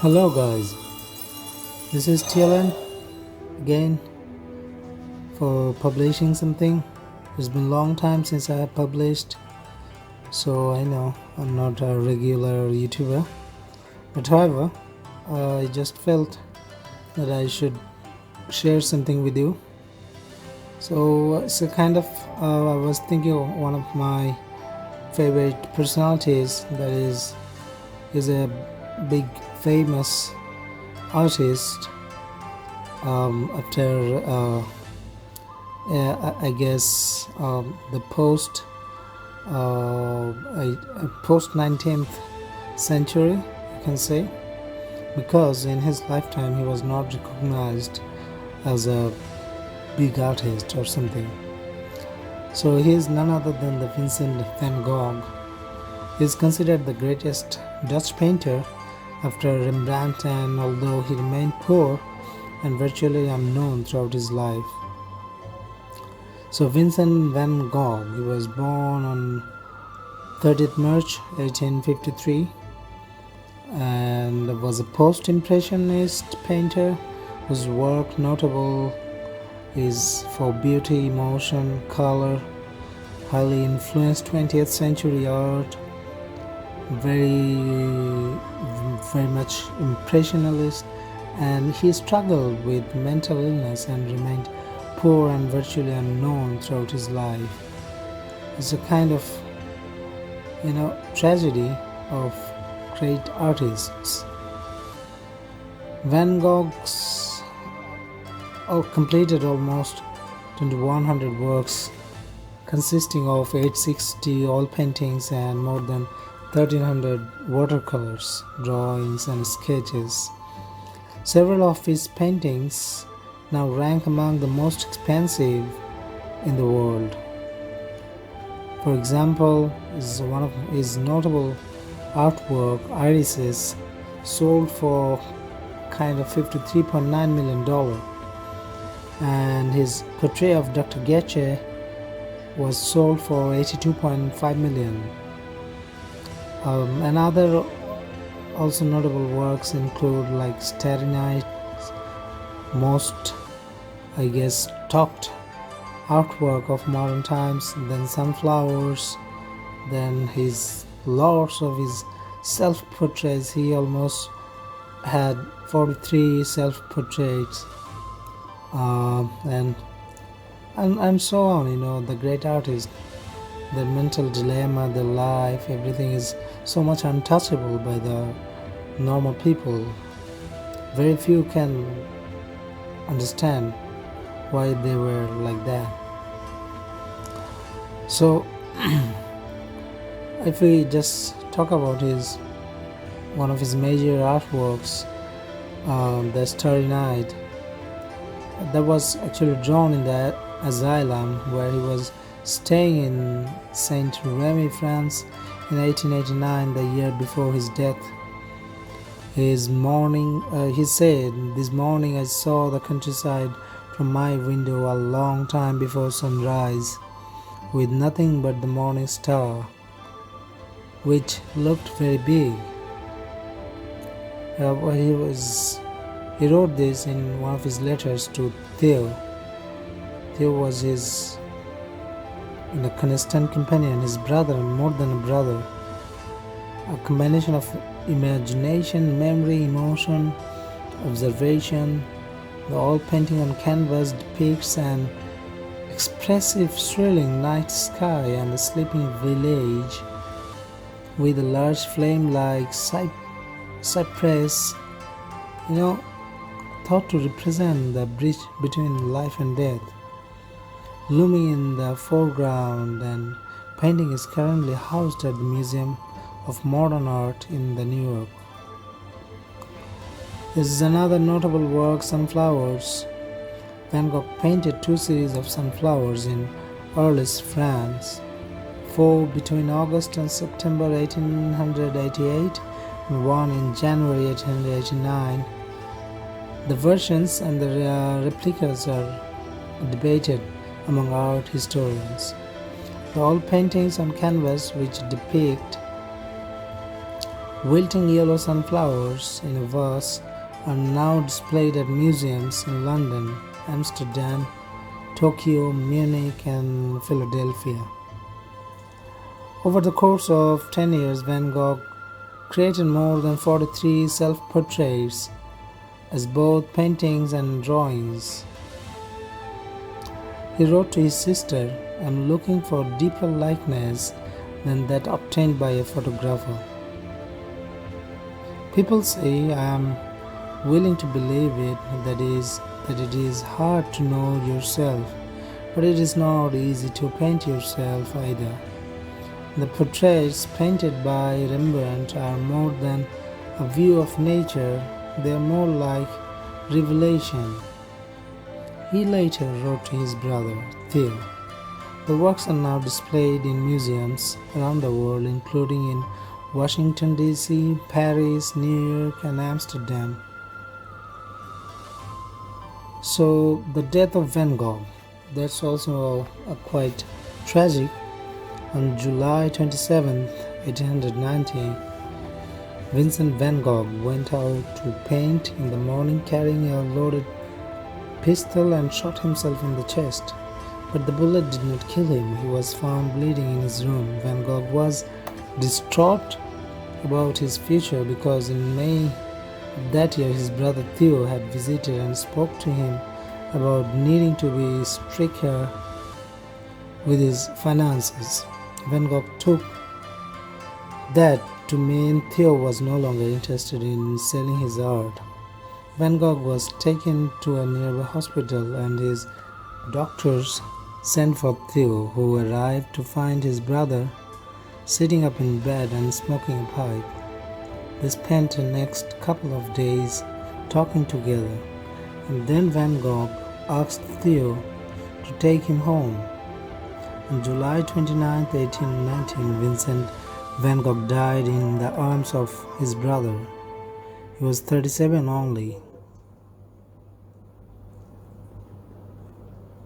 Hello guys, this is TLN again for publishing something. It's been a long time since I have published, so I know I'm not a regular YouTuber, but however, I just felt that I should share something with you. So it's a kind of I was thinking of one of my favorite personalities, that is a big famous artist after I guess the post 19th century, you can say, because in his lifetime he was not recognized as a big artist or something. So he is none other than the Vincent van Gogh. He is considered the greatest Dutch painter after Rembrandt, and although he remained poor and virtually unknown throughout his life. So Vincent van Gogh, he was born on 30th March 1853 and was a post-impressionist painter whose work notable is for beauty, emotion, color, highly influenced 20th century art, very much impressionist, and he struggled with mental illness and remained poor and virtually unknown throughout his life. It's a kind of tragedy of great artists. Van Gogh's completed almost 2100 works consisting of 860 oil paintings and more than 1300 watercolors, drawings and sketches. Several of his paintings now rank among the most expensive in the world. For example, one of his notable artwork, Irises, sold for kind of $53.9 million, and his portrait of Dr. Getche was sold for $82.5 million. And other also notable works include like Starry Night, most talked artwork of modern times, then Sunflowers, then his lots of his self-portraits. He almost had 43 self-portraits, and so on. The great artist, their mental dilemma, their life, everything is so much untouchable by the normal people. Very few can understand why they were like that. So if we just talk about one of his major artworks, the Starry Night, that was actually drawn in the asylum where he was staying in Saint Remy, France in 1889, the year before his death. He said, "This morning I saw the countryside from my window a long time before sunrise, with nothing but the morning star, which looked very big." He wrote this in one of his letters to Theo. Theo was his constant companion, his brother, more than a brother. A combination of imagination, memory, emotion, observation. The oil painting on canvas depicts an expressive, thrilling night sky and a sleeping village with a large flame-like cypress, thought to represent the bridge between life and death, looming in the foreground, and painting is currently housed at the Museum of Modern Art in New York. This is another notable work, Sunflowers. Van Gogh painted two series of sunflowers in Arles, France, four between August and September 1888 and one in January 1889. The versions and the replicas are debated among art historians. The oil paintings on canvas, which depict Wilting yellow sunflowers in a vase are now displayed at museums in London, Amsterdam, Tokyo, Munich, and Philadelphia. Over the course of 10 years, Van Gogh created more than 43 self-portraits as both paintings and drawings. He wrote to his sister, "I'm looking for deeper likeness than that obtained by a photographer." People say I am willing to believe it, that it is hard to know yourself, but it is not easy to paint yourself either. The portraits painted by Rembrandt are more than a view of nature, they are more like revelation. He later wrote to his brother, Theo. The works are now displayed in museums around the world, including in Washington, D.C., Paris, New York, and Amsterdam. So, the death of Van Gogh, that's also a quite tragic. On July 27, 1890, Vincent van Gogh went out to paint in the morning carrying a loaded pistol and shot himself in the chest. But the bullet did not kill him. He was found bleeding in his room. Van Gogh was distraught about his future because in May of that year his brother Theo had visited and spoke to him about needing to be stricter with his finances. Van Gogh took that to mean Theo was no longer interested in selling his art. Van Gogh was taken to a nearby hospital and his doctors sent for Theo, who arrived to find his brother sitting up in bed and smoking a pipe. They spent the next couple of days talking together, and then Van Gogh asked Theo to take him home. On July 29, 1819, Vincent van Gogh died in the arms of his brother. He was 37 only.